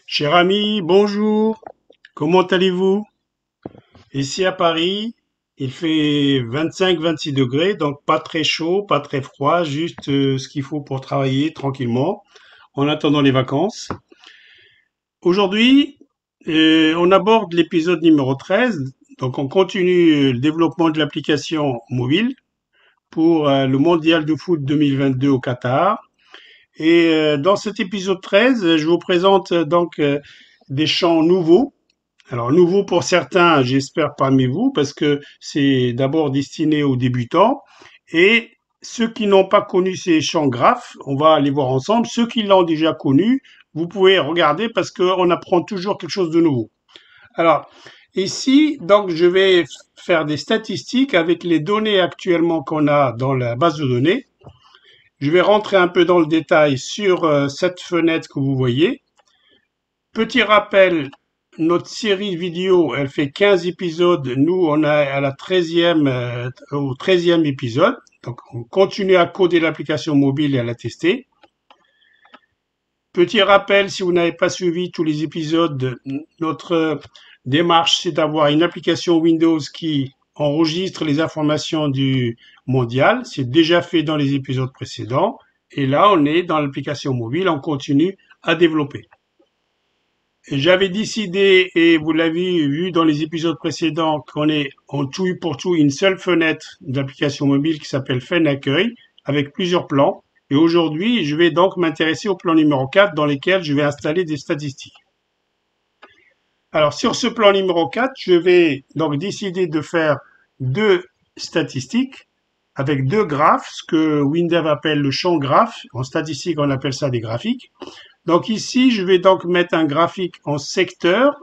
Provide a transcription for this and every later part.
Cher ami, bonjour. Comment allez-vous? Ici à Paris, il fait 25-26 degrés, donc pas très chaud, pas très froid, juste ce qu'il faut pour travailler tranquillement en attendant les vacances. Aujourd'hui, on aborde l'épisode numéro 13, donc on continue le développement de l'application mobile pour le Mondial de foot 2022 au Qatar. Et dans cet épisode 13, je vous présente des champs nouveaux. Alors, nouveau pour certains, j'espère parmi vous, parce que c'est d'abord destiné aux débutants. Et ceux qui n'ont pas connu ces champs graphes, on va les voir ensemble. Ceux qui l'ont déjà connu, vous pouvez regarder parce qu'on apprend toujours quelque chose de nouveau. Alors, ici, donc, je vais faire des statistiques avec les données actuellement qu'on a dans la base de données. Je vais rentrer un peu dans le détail sur cette fenêtre que vous voyez. Petit rappel, notre série vidéo, elle fait 15 épisodes. Nous, on est à la 13e, au 13e épisode. Donc, on continue à coder l'application mobile et à la tester. Petit rappel, si vous n'avez pas suivi tous les épisodes, notre démarche, c'est d'avoir une application Windows qui enregistre les informations du mondial. C'est déjà fait dans les épisodes précédents. Et là, on est dans l'application mobile, on continue à développer. J'avais décidé, et vous l'avez vu dans les épisodes précédents, qu'on est en tout pour tout une seule fenêtre d'application mobile qui s'appelle Fen Accueil, avec plusieurs plans. Et aujourd'hui, je vais donc m'intéresser au plan numéro 4 dans lequel je vais installer des statistiques. Alors, sur ce plan numéro 4, je vais donc décider de faire deux statistiques avec deux graphes, ce que Windev appelle le champ graphe. En statistique, on appelle ça des graphiques. Donc ici, je vais donc mettre un graphique en secteur.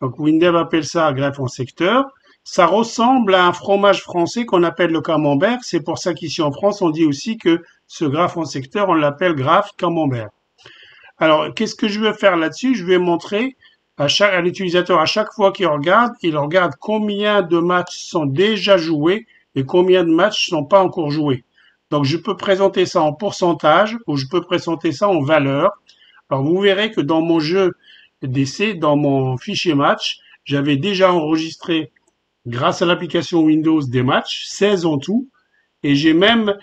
Donc Windev appelle ça un graphe en secteur. Ça ressemble à un fromage français qu'on appelle le camembert. C'est pour ça qu'ici en France, on dit aussi que ce graphe en secteur, on l'appelle graphe camembert. Alors, qu'est-ce que je veux faire là-dessus? Je vais montrer à l'utilisateur, à chaque fois qu'il regarde, il regarde combien de matchs sont déjà joués et combien de matchs ne sont pas encore joués. Donc, je peux présenter ça en pourcentage ou je peux présenter ça en valeur. Alors, vous verrez que dans mon jeu d'essai, dans mon fichier match, j'avais déjà enregistré, grâce à l'application Windows, des matchs, 16 en tout, et j'ai même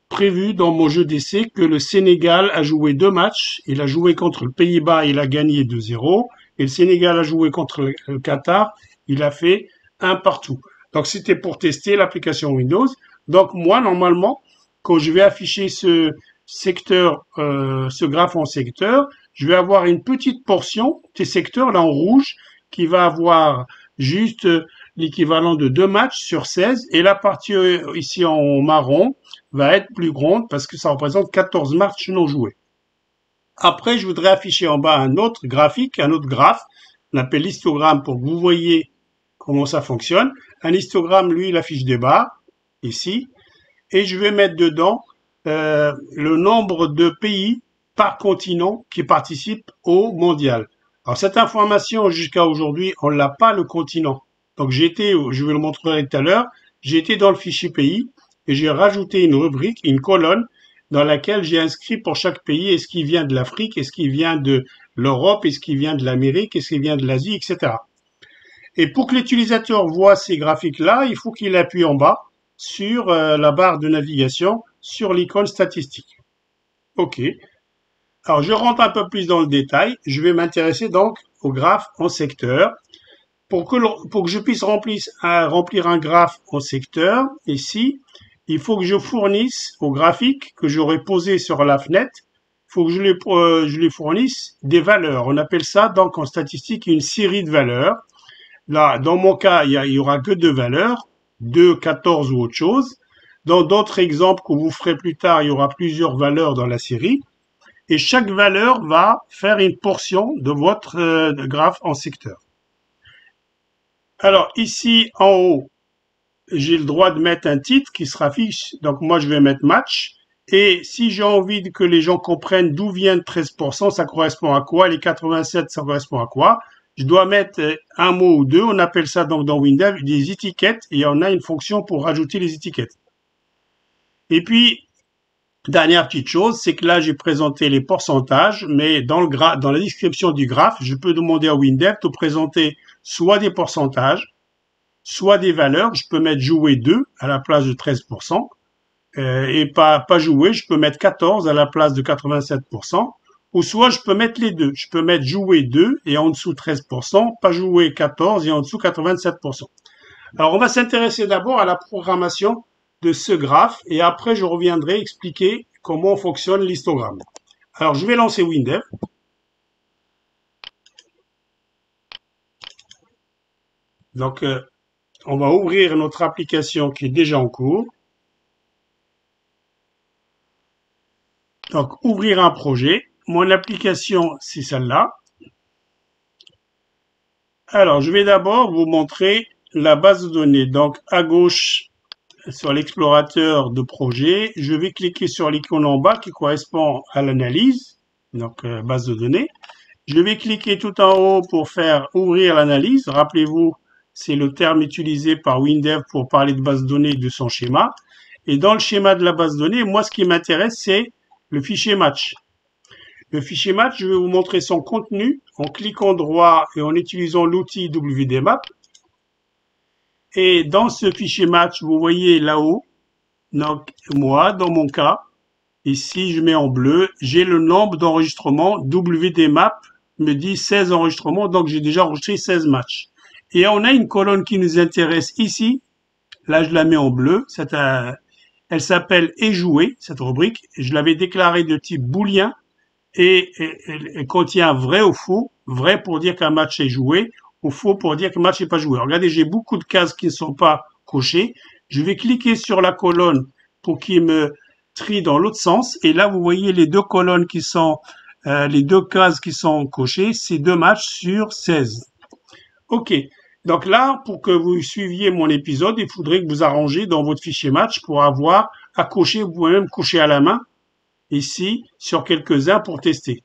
prévu dans mon jeu d'essai que le Sénégal a joué deux matchs. Il a joué contre le Pays-Bas, il a gagné 2-0, et le Sénégal a joué contre le Qatar, il a fait un partout. Donc, c'était pour tester l'application Windows. Donc, moi, normalement, quand je vais afficher ce secteur, ce graphe en secteur, je vais avoir une petite portion, ces secteurs là en rouge, qui va avoir juste l'équivalent de 2 matchs sur 16, et la partie ici en marron va être plus grande parce que ça représente 14 matchs non joués. Après, je voudrais afficher en bas un autre graphique, un autre graphe, on appelle histogramme pour que vous voyez comment ça fonctionne. Un histogramme, lui, il affiche des barres, ici, et je vais mettre dedans le nombre de pays par continent qui participent au mondial. Alors cette information jusqu'à aujourd'hui, on l'a pas le continent. Donc j'ai été, je vous le montrerai tout à l'heure, j'ai été dans le fichier pays et j'ai rajouté une rubrique, une colonne dans laquelle j'ai inscrit pour chaque pays est-ce qui vient de l'Afrique, est-ce qui vient de l'Europe, est-ce qui vient de l'Amérique, est-ce qui vient de l'Asie, etc. Et pour que l'utilisateur voit ces graphiques-là, il faut qu'il appuie en bas sur la barre de navigation sur l'icône statistique. OK. Alors, je rentre un peu plus dans le détail. Je vais m'intéresser donc au graphe en secteur. Pour que je puisse remplir un graphe en secteur, ici, il faut que je fournisse au graphique que j'aurai posé sur la fenêtre, il faut que je lui fournisse des valeurs. On appelle ça donc en statistique une série de valeurs. Là, dans mon cas, il y aura que deux valeurs, 2, 14 ou autre chose. Dans d'autres exemples que vous ferez plus tard, il y aura plusieurs valeurs dans la série. Et chaque valeur va faire une portion de votre graphe en secteur. Alors ici, en haut, j'ai le droit de mettre un titre qui sera affiché. Donc moi, je vais mettre match. Et si j'ai envie que les gens comprennent d'où vient 13%, ça correspond à quoi? Les 87, ça correspond à quoi? Je dois mettre un mot ou deux. On appelle ça donc dans Windows des étiquettes. Et on a une fonction pour rajouter les étiquettes. Et puis, Dernière petite chose, c'est que là, j'ai présenté les pourcentages, mais dans la description du graphe, je peux demander à WinDev de présenter soit des pourcentages, soit des valeurs. Je peux mettre jouer 2 à la place de 13%, et pas jouer, je peux mettre 14 à la place de 87%, ou soit je peux mettre les deux. Je peux mettre jouer 2 et en dessous 13%, pas jouer 14 et en dessous 87%. Alors, on va s'intéresser d'abord à la programmation de ce graphe et après, je reviendrai expliquer comment fonctionne l'histogramme. Alors, je vais lancer WinDev. Donc, on va ouvrir notre application qui est déjà en cours. Donc, ouvrir un projet. Mon application, c'est celle-là. Alors, je vais d'abord vous montrer la base de données. Donc, à gauche, sur l'explorateur de projet, je vais cliquer sur l'icône en bas qui correspond à l'analyse, donc base de données. Je vais cliquer tout en haut pour faire ouvrir l'analyse. Rappelez-vous, c'est le terme utilisé par WinDev pour parler de base de données et de son schéma. Et dans le schéma de la base de données, moi, ce qui m'intéresse, c'est le fichier match. Le fichier match, je vais vous montrer son contenu en cliquant droit et en utilisant l'outil WDMap. Et dans ce fichier match, vous voyez là-haut, donc moi, dans mon cas, ici je mets en bleu, j'ai le nombre d'enregistrements. WDMap me dit 16 enregistrements, donc j'ai déjà enregistré 16 matchs. Et on a une colonne qui nous intéresse ici, là je la mets en bleu, elle s'appelle « Et jouer », cette rubrique. Je l'avais déclarée de type booléen et elle contient vrai ou faux. Vrai pour dire qu'un match est joué, ou faux pour dire que le match n'est pas joué. Regardez, j'ai beaucoup de cases qui ne sont pas cochées. Je vais cliquer sur la colonne pour qu'il me trie dans l'autre sens. Et là, vous voyez les deux colonnes qui sont, les deux cases qui sont cochées. C'est 2 matchs sur 16. OK. Donc là, pour que vous suiviez mon épisode, il faudrait que vous arrangez dans votre fichier match pour avoir à cocher. Vous pouvez même cocher à la main ici sur quelques-uns pour tester.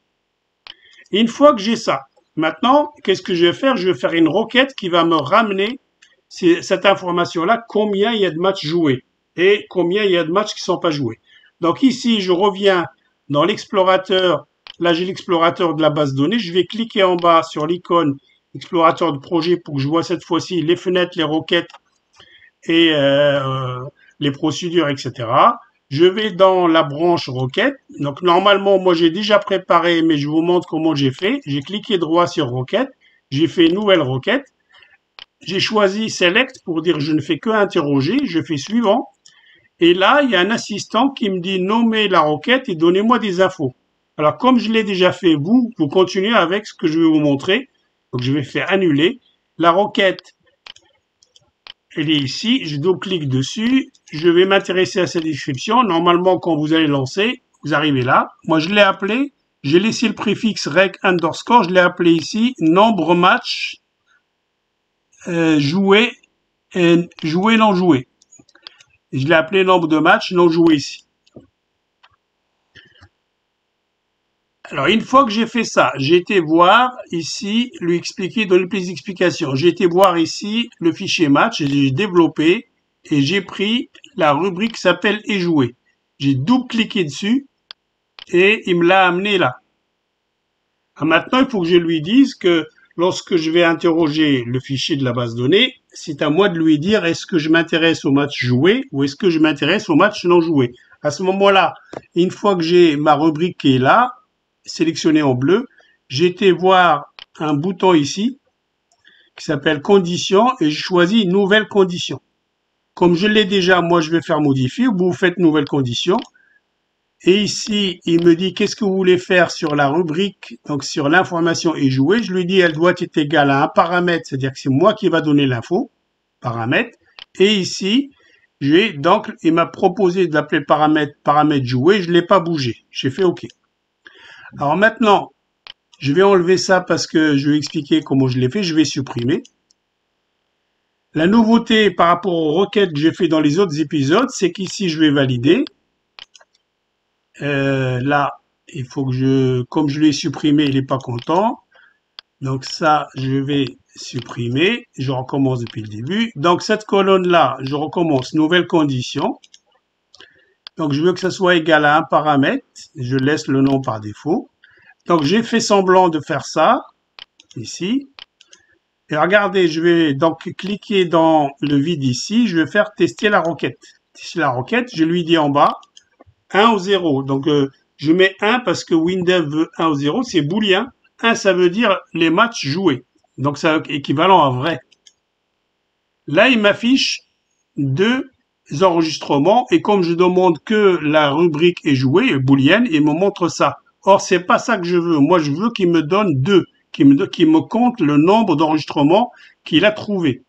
Et une fois que j'ai ça, maintenant, qu'est-ce que je vais faire? Je vais faire une requête qui va me ramener cette information-là, combien il y a de matchs joués et combien il y a de matchs qui ne sont pas joués. Donc ici, je reviens dans l'explorateur. Là, j'ai l'explorateur de la base de données. Je vais cliquer en bas sur l'icône explorateur de projet pour que je vois cette fois-ci les fenêtres, les requêtes et les procédures, etc. Je vais dans la branche requête. Donc, normalement, moi, j'ai déjà préparé, mais je vous montre comment j'ai fait. J'ai cliqué droit sur requête. J'ai fait nouvelle requête. J'ai choisi select pour dire je ne fais que interroger. Je fais suivant. Et là, il y a un assistant qui me dit nommez la requête et donnez-moi des infos. Alors, comme je l'ai déjà fait, vous continuez avec ce que je vais vous montrer. Donc, je vais faire annuler. La requête, elle est ici, je double-clique dessus, je vais m'intéresser à cette description. Normalement, quand vous allez lancer, vous arrivez là. Moi, je l'ai appelé, j'ai laissé le préfixe reg underscore, je l'ai appelé ici, nombre match, joué et joué non joué. Et je l'ai appelé nombre de matchs non joués ici. Alors, une fois que j'ai fait ça, j'ai été voir ici, lui expliquer, donner plus d'explications. J'ai été voir ici le fichier match, j'ai développé et j'ai pris la rubrique qui s'appelle « Et jouer ». J'ai double-cliqué dessus et il me l'a amené là. Alors maintenant, il faut que je lui dise que lorsque je vais interroger le fichier de la base de données, c'est à moi de lui dire est-ce que je m'intéresse au match joué ou est-ce que je m'intéresse au match non joué. À ce moment-là, une fois que j'ai ma rubrique qui est là, sélectionné en bleu, j'ai été voir un bouton ici qui s'appelle condition et je choisis une nouvelle condition. Comme je l'ai déjà, moi je vais faire modifier, vous faites nouvelle condition. Et ici, il me dit qu'est-ce que vous voulez faire sur la rubrique, donc sur l'information et jouer. Je lui dis elle doit être égale à un paramètre, c'est-à-dire que c'est moi qui va donner l'info, paramètre. Et ici, donc il m'a proposé de l'appeler paramètre jouer, je ne l'ai pas bougé. J'ai fait OK. Alors maintenant, je vais enlever ça parce que je vais expliquer comment je l'ai fait. Je vais supprimer. La nouveauté par rapport aux requêtes que j'ai fait dans les autres épisodes, c'est qu'ici, je vais valider. Là, il faut que comme je l'ai supprimé, il n'est pas content. Donc ça, je vais supprimer. Je recommence depuis le début. Donc cette colonne-là, je recommence. Nouvelle condition. Donc, je veux que ça soit égal à un paramètre. Je laisse le nom par défaut. Donc, j'ai fait semblant de faire ça, ici. Et regardez, je vais donc cliquer dans le vide ici. Je vais faire tester la requête. Tester la requête, je lui dis en bas 1 ou 0. Donc, je mets 1 parce que Windev veut 1 ou 0. C'est booléen. 1, ça veut dire les matchs joués. Donc, c'est équivalent à vrai. Là, il m'affiche 2 enregistrements et comme je demande que la rubrique est jouée, booléenne, il me montre ça. Or, c'est pas ça que je veux. Moi, je veux qu'il me donne 2, qu'il me compte le nombre d'enregistrements qu'il a trouvé.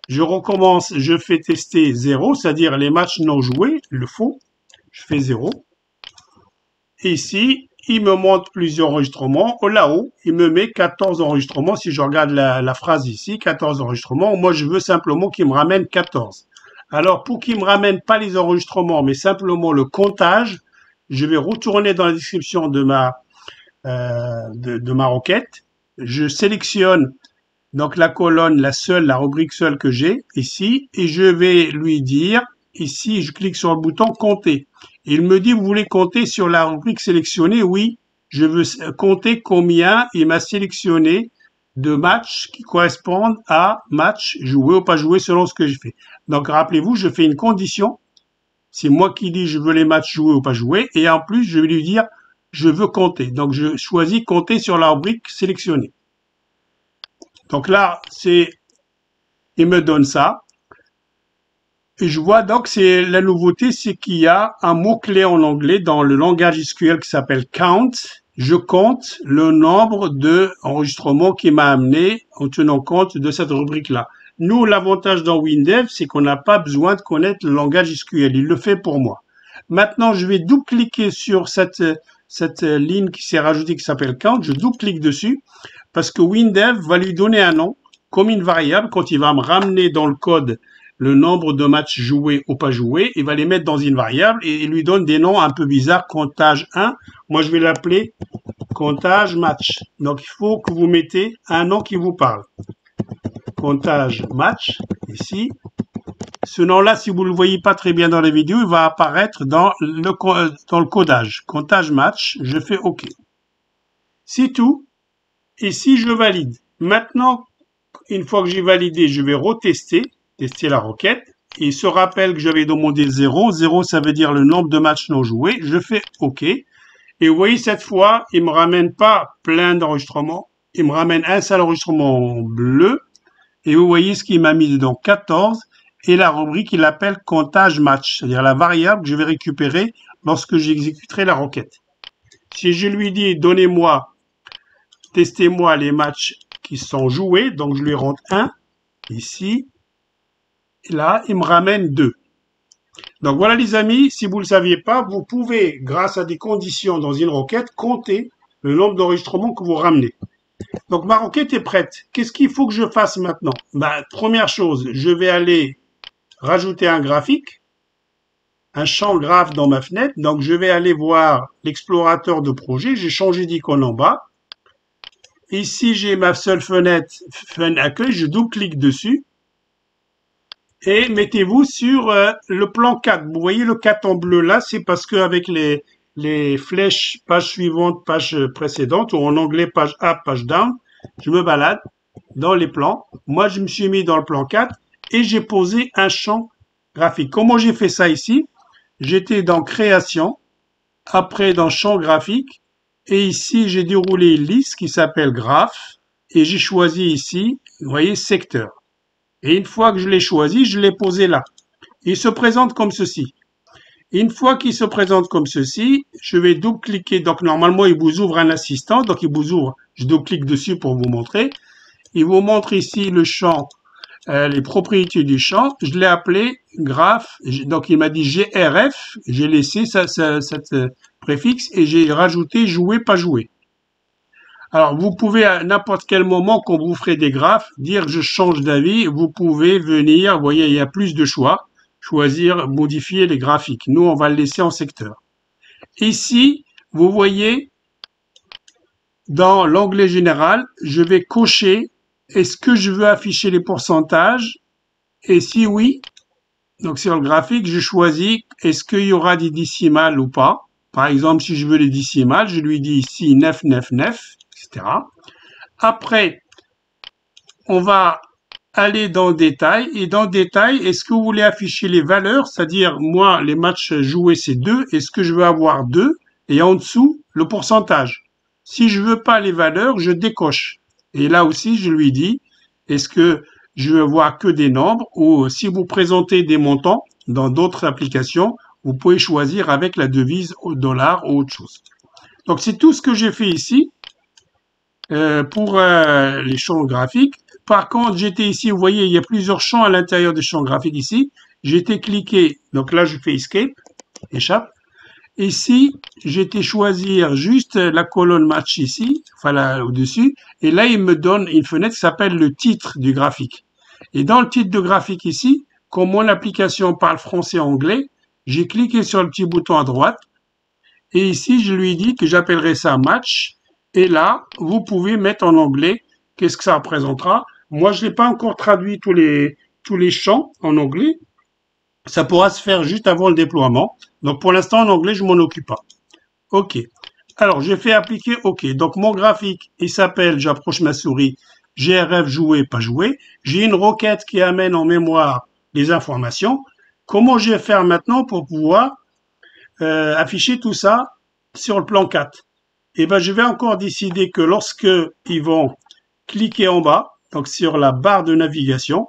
Je recommence, je fais tester 0, c'est-à-dire les matchs non joués, le faux. Je fais 0. Et ici, il me montre plusieurs enregistrements. Là-haut, il me met 14 enregistrements. Si je regarde la phrase ici, 14 enregistrements. Moi, je veux simplement qu'il me ramène 14. Alors, pour qu'il me ramène pas les enregistrements, mais simplement le comptage, je vais retourner dans la description de ma requête. Je sélectionne donc la colonne, la rubrique seule que j'ai ici, et je vais lui dire, ici, je clique sur le bouton compter. Il me dit, vous voulez compter sur la rubrique sélectionnée? Oui, je veux compter combien il m'a sélectionné de matchs qui correspondent à matchs joués ou pas joués selon ce que j'ai fait. Donc, rappelez-vous, je fais une condition. C'est moi qui dis je veux les matchs joués ou pas joués. Et en plus, je vais lui dire je veux compter. Donc, je choisis compter sur la rubrique sélectionnée. Donc là, il me donne ça. Et je vois donc, c'est la nouveauté, c'est qu'il y a un mot-clé en anglais dans le langage SQL qui s'appelle count. Je compte le nombre d'enregistrements qui m'a amené en tenant compte de cette rubrique-là. Nous, l'avantage dans Windev, c'est qu'on n'a pas besoin de connaître le langage SQL. Il le fait pour moi. Maintenant, je vais double-cliquer sur cette ligne qui s'est rajoutée qui s'appelle count. Je double-clique dessus parce que Windev va lui donner un nom comme une variable quand il va me ramener dans le code le nombre de matchs joués ou pas joués, il va les mettre dans une variable et il lui donne des noms un peu bizarres, comptage 1. Moi, je vais l'appeler comptage match. Donc, il faut que vous mettez un nom qui vous parle. Comptage match, ici. Ce nom-là, si vous ne le voyez pas très bien dans la vidéo, il va apparaître dans le codage. Comptage match, je fais OK. C'est tout. Et si je valide. Maintenant, une fois que j'ai validé, je vais retester. Tester la requête. Il se rappelle que j'avais demandé 0. 0, ça veut dire le nombre de matchs non joués. Je fais OK. Et vous voyez, cette fois, il me ramène pas plein d'enregistrements. Il me ramène un seul enregistrement en bleu. Et vous voyez ce qu'il m'a mis dedans, 14. Et la rubrique, il appelle comptage match. C'est-à-dire la variable que je vais récupérer lorsque j'exécuterai la requête. Si je lui dis, donnez-moi, testez-moi les matchs qui sont joués. Donc, je lui rentre 1. Ici. Et là, il me ramène 2. Donc voilà les amis, si vous ne le saviez pas, vous pouvez, grâce à des conditions dans une requête, compter le nombre d'enregistrements que vous ramenez. Donc ma requête est prête. Qu'est-ce qu'il faut que je fasse maintenant? Première chose, je vais aller rajouter un graphique, un champ graphe dans ma fenêtre. Donc je vais aller voir l'explorateur de projet. J'ai changé d'icône en bas. Ici, j'ai ma seule fenêtre accueil. Je double-clique dessus. Et mettez-vous sur le plan 4. Vous voyez le 4 en bleu là, c'est parce qu'avec les flèches page suivante, page précédente, ou en anglais page up, page down, je me balade dans les plans. Moi, je me suis mis dans le plan 4 et j'ai posé un champ graphique. Comment j'ai fait ça ici? J'étais dans création, après dans champ graphique, et ici j'ai déroulé une liste qui s'appelle graphe, et j'ai choisi ici, vous voyez, secteur. Et une fois que je l'ai choisi, je l'ai posé là. Il se présente comme ceci. Une fois qu'il se présente comme ceci, je vais double-cliquer. Donc, normalement, il vous ouvre un assistant. Donc, il vous ouvre. Je double-clique dessus pour vous montrer. Il vous montre ici le champ, les propriétés du champ. Je l'ai appelé graphe. Donc, il m'a dit grf. J'ai laissé cette préfixe et j'ai rajouté jouer, pas jouer. Alors, vous pouvez à n'importe quel moment, quand vous ferez des graphes, dire je change d'avis. Vous pouvez venir, vous voyez, il y a plus de choix. Choisir, modifier les graphiques. Nous, on va le laisser en secteur. Ici, vous voyez, dans l'onglet général, je vais cocher est-ce que je veux afficher les pourcentages et si oui, Donc sur le graphique, je choisis est-ce qu'il y aura des décimales ou pas. Par exemple, si je veux les décimales, je lui dis ici 999, etc. Après, on va aller dans le détail. Et dans le détail, est-ce que vous voulez afficher les valeurs? C'est-à-dire, moi, les matchs joués, c'est 2. Est-ce que je veux avoir 2? Et en dessous, le pourcentage. Si je veux pas les valeurs, je décoche. Et là aussi, je lui dis, est-ce que je veux voir que des nombres? Ou si vous présentez des montants dans d'autres applications, vous pouvez choisir avec la devise au dollar ou autre chose. Donc, c'est tout ce que j'ai fait ici pour les champs graphiques. Par contre, j'étais ici, vous voyez, il y a plusieurs champs à l'intérieur des champs graphiques ici. J'étais cliqué, donc là, je fais Escape, échappe. Ici, j'étais choisir juste la colonne match ici, enfin là au-dessus, et là, il me donne une fenêtre qui s'appelle le titre du graphique. Et dans le titre de graphique ici, comme mon application parle français-anglais, j'ai cliqué sur le petit bouton à droite, et ici, je lui dis que j'appellerai ça match, et là, vous pouvez mettre en anglais qu'est-ce que ça représentera. Moi, je n'ai pas encore traduit tous les champs en anglais. Ça pourra se faire juste avant le déploiement. Donc, pour l'instant, en anglais, je m'en occupe pas. OK. Alors, j'ai fait appliquer OK. Donc, mon graphique, il s'appelle, j'approche ma souris, GRF jouer, pas jouer. J'ai une requête qui amène en mémoire les informations. Comment je vais faire maintenant pour pouvoir afficher tout ça sur le plan 4? Et ben, je vais encore décider que lorsque ils vont cliquer en bas, donc sur la barre de navigation,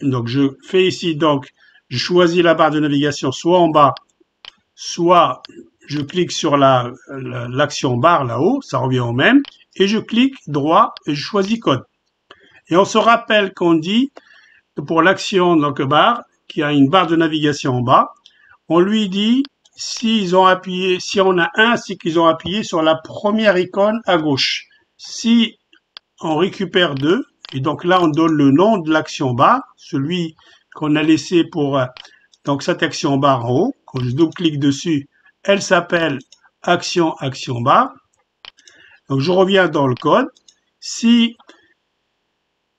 donc je fais ici, donc je choisis la barre de navigation soit en bas, soit je clique sur l'action barre là-haut, ça revient au même, et je clique droit et je choisis code. Et on se rappelle qu'on dit pour l'action donc barre, qui a une barre de navigation en bas, on lui dit s'ils ont appuyé, si on a un, c'est qu'ils ont appuyé sur la première icône à gauche. Si on récupère 2, et donc là on donne le nom de l'action barre, celui qu'on a laissé pour donc cette action barre en haut. Quand je double-clique dessus, elle s'appelle action barre. Donc je reviens dans le code. Si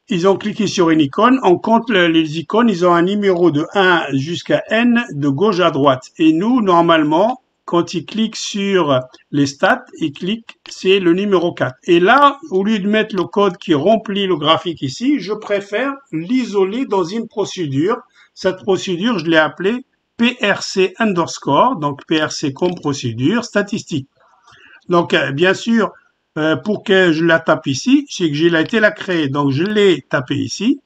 ils ont cliqué sur une icône, on compte les icônes, ils ont un numéro de 1 jusqu'à N de gauche à droite. Et nous, normalement, quand ils cliquent sur les stats, ils cliquent, c'est le numéro 4. Et là, au lieu de mettre le code qui remplit le graphique ici, je préfère l'isoler dans une procédure. Cette procédure, je l'ai appelée PRC underscore, donc PRC comme procédure statistique. Donc, bien sûr, pour que je la tape ici, c'est que j'ai été la créer. Donc, je l'ai tapé ici.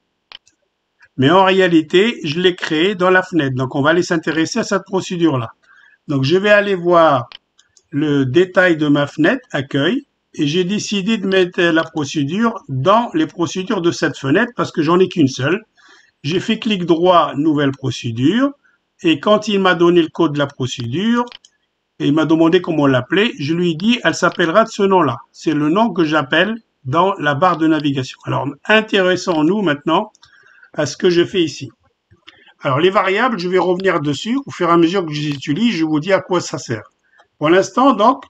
Mais en réalité, je l'ai créé dans la fenêtre. Donc, on va aller s'intéresser à cette procédure-là. Donc, je vais aller voir le détail de ma fenêtre, accueil. Et j'ai décidé de mettre la procédure dans les procédures de cette fenêtre parce que j'en ai qu'une seule. J'ai fait clic droit, nouvelle procédure. Et quand il m'a donné le code de la procédure, et il m'a demandé comment l'appeler, je lui ai dit, elle s'appellera de ce nom-là. C'est le nom que j'appelle dans la barre de navigation. Alors, intéressons-nous maintenant à ce que je fais ici. Alors, les variables, je vais revenir dessus. Au fur et à mesure que je les utilise, je vous dis à quoi ça sert. Pour l'instant, donc,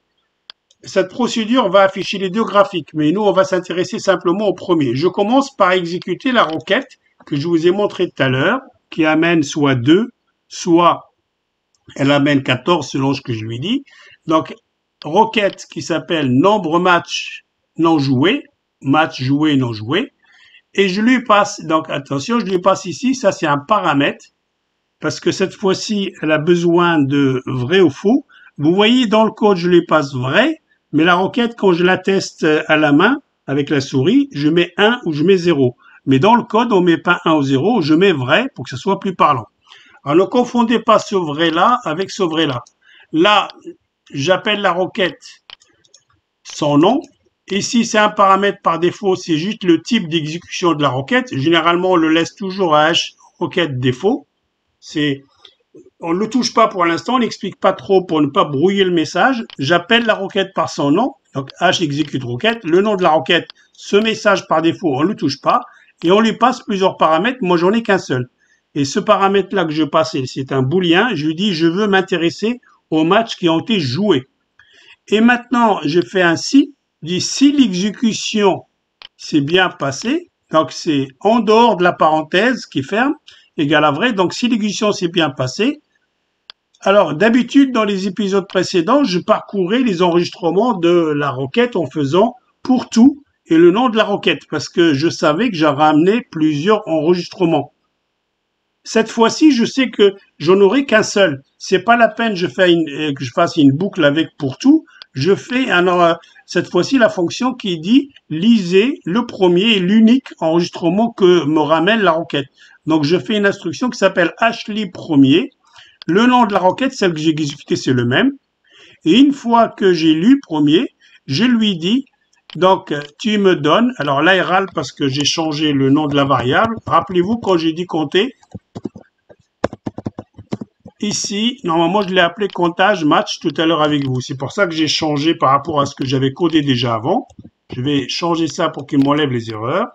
cette procédure va afficher les deux graphiques, mais nous, on va s'intéresser simplement au premier. Je commence par exécuter la requête que je vous ai montrée tout à l'heure, qui amène soit 2, soit elle amène 14 selon ce que je lui dis. Donc, requête qui s'appelle nombre match non joué, match joué non joué. Et je lui passe, donc attention, je lui passe ici, ça c'est un paramètre, parce que cette fois-ci, elle a besoin de vrai ou faux. Vous voyez, dans le code, je lui passe vrai, mais la requête, quand je la teste à la main, avec la souris, je mets 1 ou je mets 0. Mais dans le code, on met pas 1 ou 0, je mets vrai pour que ce soit plus parlant. Alors, ne confondez pas ce vrai-là avec ce vrai-là. Là, j'appelle la requête son nom. Et si c'est un paramètre par défaut, c'est juste le type d'exécution de la requête. Généralement, on le laisse toujours à H requête défaut. On ne le touche pas pour l'instant, on n'explique pas trop pour ne pas brouiller le message. J'appelle la requête par son nom. Donc, H exécute requête. Le nom de la requête, ce message par défaut, on ne le touche pas. Et on lui passe plusieurs paramètres. Moi, j'en ai qu'un seul. Et ce paramètre-là que je passe, c'est un booléen. Je lui dis, je veux m'intéresser aux matchs qui ont été joués. Et maintenant, je fais un si. Je dis, si l'exécution s'est bien passée, donc c'est en dehors de la parenthèse qui ferme, égale à vrai. Donc, si l'exécution s'est bien passée, alors d'habitude, dans les épisodes précédents, je parcourais les enregistrements de la requête en faisant pour tout et le nom de la requête parce que je savais que j'avais amené plusieurs enregistrements. Cette fois-ci, je sais que j'en aurai qu'un seul. C'est pas la peine que je fasse une boucle avec pour tout. Je fais cette fois-ci la fonction qui dit lisez le premier et l'unique enregistrement que me ramène la requête. Donc je fais une instruction qui s'appelle hlim premier. Le nom de la requête, celle que j'ai exécutée, c'est le même. Et une fois que j'ai lu premier, je lui dis donc, tu me donnes, alors là, il râle parce que j'ai changé le nom de la variable. Rappelez-vous, quand j'ai dit compter, ici, normalement, je l'ai appelé comptage match tout à l'heure avec vous. C'est pour ça que j'ai changé par rapport à ce que j'avais codé déjà avant. Je vais changer ça pour qu'il m'enlève les erreurs.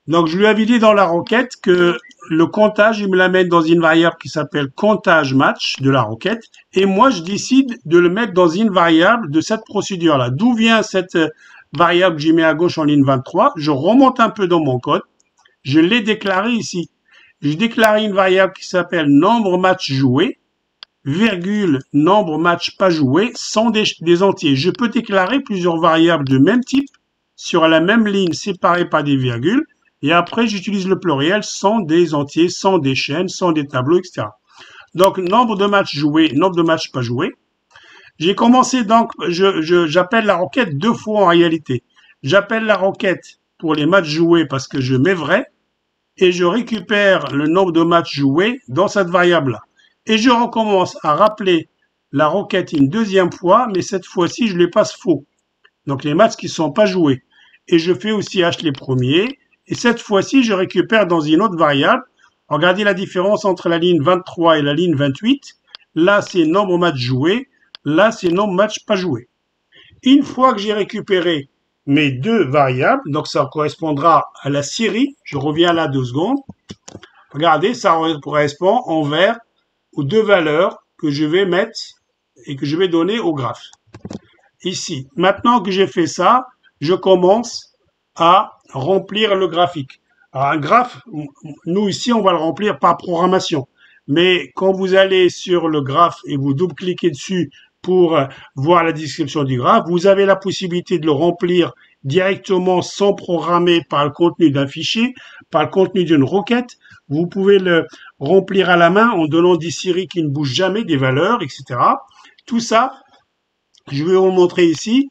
Donc, je lui avais dit dans la requête que le comptage, il me l'amène dans une variable qui s'appelle comptage match de la requête. Et moi, je décide de le mettre dans une variable de cette procédure-là. D'où vient cette variable que j'ai mis à gauche en ligne 23? Je remonte un peu dans mon code. Je l'ai déclaré ici. J'ai déclaré une variable qui s'appelle nombre match joué, virgule, nombre match pas joué, sans des entiers. Je peux déclarer plusieurs variables de même type sur la même ligne séparée par des virgules. Et après, j'utilise le pluriel sans des entiers, sans des chaînes, sans des tableaux, etc. Donc, nombre de matchs joués, nombre de matchs pas joués. J'ai commencé donc, j'appelle la requête deux fois en réalité. J'appelle la requête pour les matchs joués parce que je mets vrai et je récupère le nombre de matchs joués dans cette variable-là. Et je recommence à rappeler la requête une deuxième fois, mais cette fois-ci, je les passe faux. Donc, les matchs qui ne sont pas joués. Et je fais aussi les premiers. Et cette fois-ci, je récupère dans une autre variable. Regardez la différence entre la ligne 23 et la ligne 28. Là, c'est nombre de matchs joués. Là, c'est nombre de matchs pas joués. Une fois que j'ai récupéré mes deux variables, donc ça correspondra à la série. Je reviens là 2 secondes. Regardez, ça correspond en vert aux deux valeurs que je vais mettre et que je vais donner au graphe. Ici, maintenant que j'ai fait ça, je commence à remplir le graphique. Alors, un graphe, nous ici, on va le remplir par programmation. Mais quand vous allez sur le graphe et vous double-cliquez dessus pour voir la description du graphe, vous avez la possibilité de le remplir directement sans programmer par le contenu d'un fichier, par le contenu d'une requête. Vous pouvez le remplir à la main en donnant des séries qui ne bougent jamais, des valeurs, etc. Tout ça, je vais vous le montrer ici.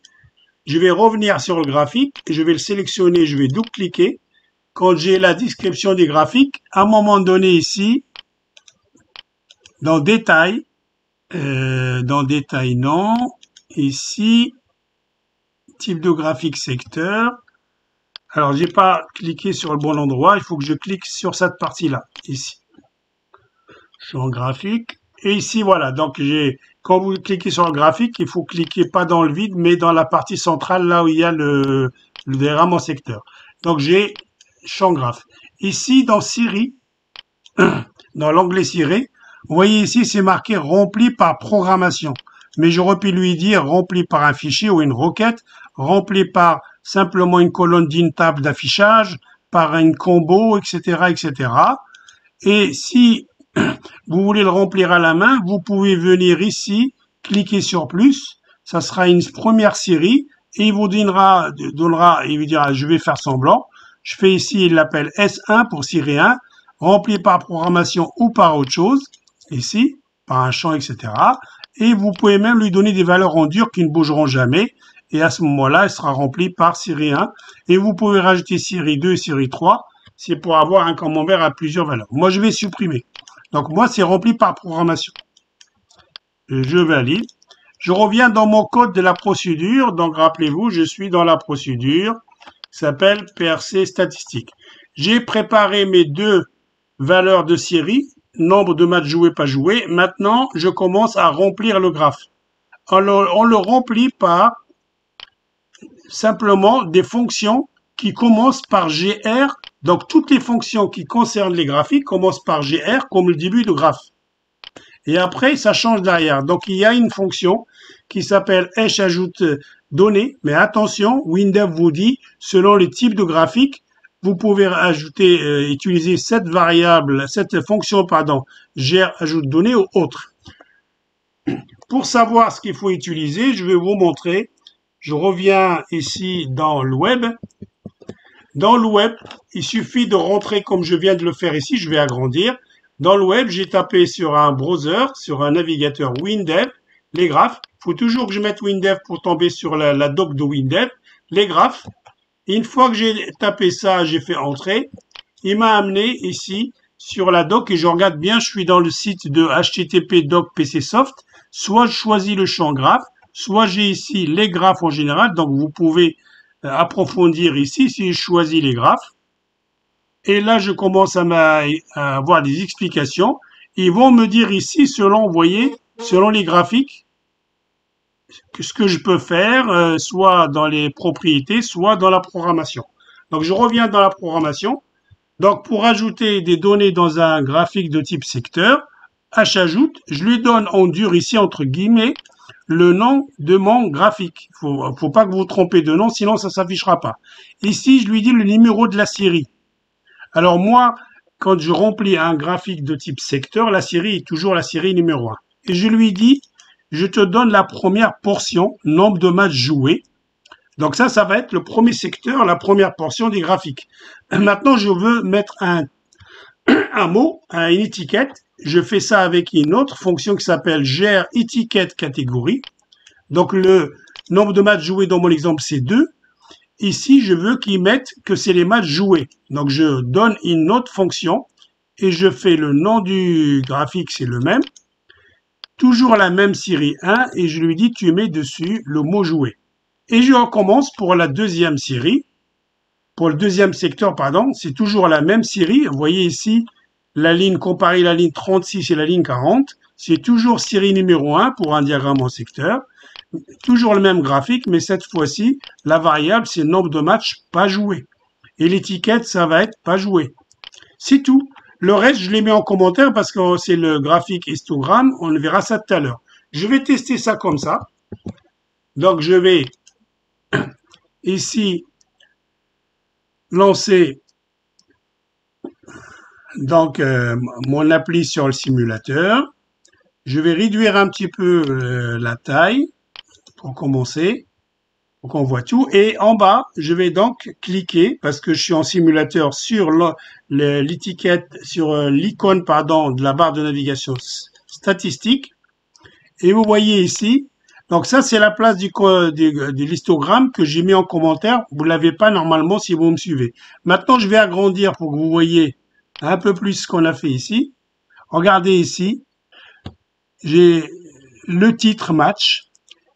Je vais revenir sur le graphique, je vais le sélectionner, je vais double-cliquer. Quand j'ai la description des graphiques, à un moment donné ici, dans détail non, ici, type de graphique secteur. Alors, j'ai pas cliqué sur le bon endroit, il faut que je clique sur cette partie-là, ici. Je suis en graphique. Et ici, voilà, donc quand vous cliquez sur le graphique, il faut cliquer pas dans le vide, mais dans la partie centrale, là où il y a le diagramme en secteur. Donc, j'ai champ graphe. Ici, dans série, dans l'onglet série, vous voyez ici, c'est marqué rempli par programmation. Mais j'aurais pu lui dire rempli par un fichier ou une requête, rempli par simplement une colonne d'une table d'affichage, par une combo, etc., etc. Et si vous voulez le remplir à la main, vous pouvez venir ici, cliquer sur plus, ça sera une première série, et il vous donnera, il vous dira, je vais faire semblant. Je fais ici, il l'appelle S1 pour série 1, rempli par programmation ou par autre chose, ici, par un champ, etc. Et vous pouvez même lui donner des valeurs en dur qui ne bougeront jamais, et à ce moment-là, elle sera remplie par série 1, et vous pouvez rajouter série 2 et série 3, c'est pour avoir un camembert à plusieurs valeurs. Moi, je vais supprimer. Donc, moi, c'est rempli par programmation. Je valide. Je reviens dans mon code de la procédure. Donc, rappelez-vous, je suis dans la procédure qui s'appelle PRC statistique. J'ai préparé mes deux valeurs de série, nombre de matchs joués, pas joués. Maintenant, je commence à remplir le graphe. Alors, on le remplit par simplement des fonctions qui commencent par GR. Donc, toutes les fonctions qui concernent les graphiques commencent par GR comme le début de graphe. Et après, ça change derrière. Donc, il y a une fonction qui s'appelle hash ajoute données. Mais attention, Windows vous dit, selon le type de graphique, vous pouvez ajouter, utiliser cette variable, cette fonction, pardon, gère ajoute données ou autre. Pour savoir ce qu'il faut utiliser, je vais vous montrer. Je reviens ici dans le web. Dans le web, il suffit de rentrer comme je viens de le faire ici. Je vais agrandir. Dans le web, j'ai tapé sur un browser, sur un navigateur WinDev, les graphes. Il faut toujours que je mette WinDev pour tomber sur la doc de WinDev, les graphes. Et une fois que j'ai tapé ça, j'ai fait entrer. Il m'a amené ici sur la doc et je regarde bien, je suis dans le site de HTTP doc PCsoft. Soit je choisis le champ graphe, soit j'ai ici les graphes en général. Donc vous pouvez approfondir ici si je choisis les graphes. Et là, je commence à avoir des explications. Ils vont me dire ici, selon, vous voyez, selon les graphiques, ce que je peux faire, soit dans les propriétés, soit dans la programmation. Donc, je reviens dans la programmation. Donc, pour ajouter des données dans un graphique de type secteur, Hajoute, je lui donne en dur ici, entre guillemets, le nom de mon graphique. Faut pas que vous vous trompez de nom, sinon ça s'affichera pas. Ici, je lui dis le numéro de la série. Alors moi, quand je remplis un graphique de type secteur, la série est toujours la série numéro 1. Et je lui dis, je te donne la première portion, nombre de matchs joués. Donc ça va être le premier secteur, la première portion des graphiques. Maintenant, je veux mettre un mot, une étiquette. Je fais ça avec une autre fonction qui s'appelle gère étiquette catégorie. Donc le nombre de matchs joués dans mon exemple, c'est 2. Ici, je veux qu'ils mettent que c'est les matchs joués. Donc, je donne une autre fonction et je fais le nom du graphique, c'est le même. Toujours la même série 1 et je lui dis, tu mets dessus le mot joué. Et je recommence pour la deuxième série. Pour le deuxième secteur, pardon, c'est toujours la même série. Vous voyez ici, la ligne, comparée la ligne 36 et la ligne 40. C'est toujours série numéro 1 pour un diagramme en secteur. Toujours le même graphique, mais cette fois-ci, la variable, c'est le nombre de matchs pas joués. Et l'étiquette, ça va être pas joué. C'est tout. Le reste, je les mets en commentaire parce que c'est le graphique histogramme. On verra ça tout à l'heure. Je vais tester ça comme ça. Donc, je vais ici lancer donc mon appli sur le simulateur. Je vais réduire un petit peu la taille pour commencer, pour qu'on voit tout. Et en bas, je vais donc cliquer, parce que je suis en simulateur, sur l'étiquette, sur l'icône, pardon, de la barre de navigation statistique. Et vous voyez ici, donc ça, c'est la place de l'histogramme que j'ai mis en commentaire. Vous l'avez pas normalement si vous me suivez. Maintenant, je vais agrandir pour que vous voyez un peu plus ce qu'on a fait ici. Regardez ici, j'ai le titre match.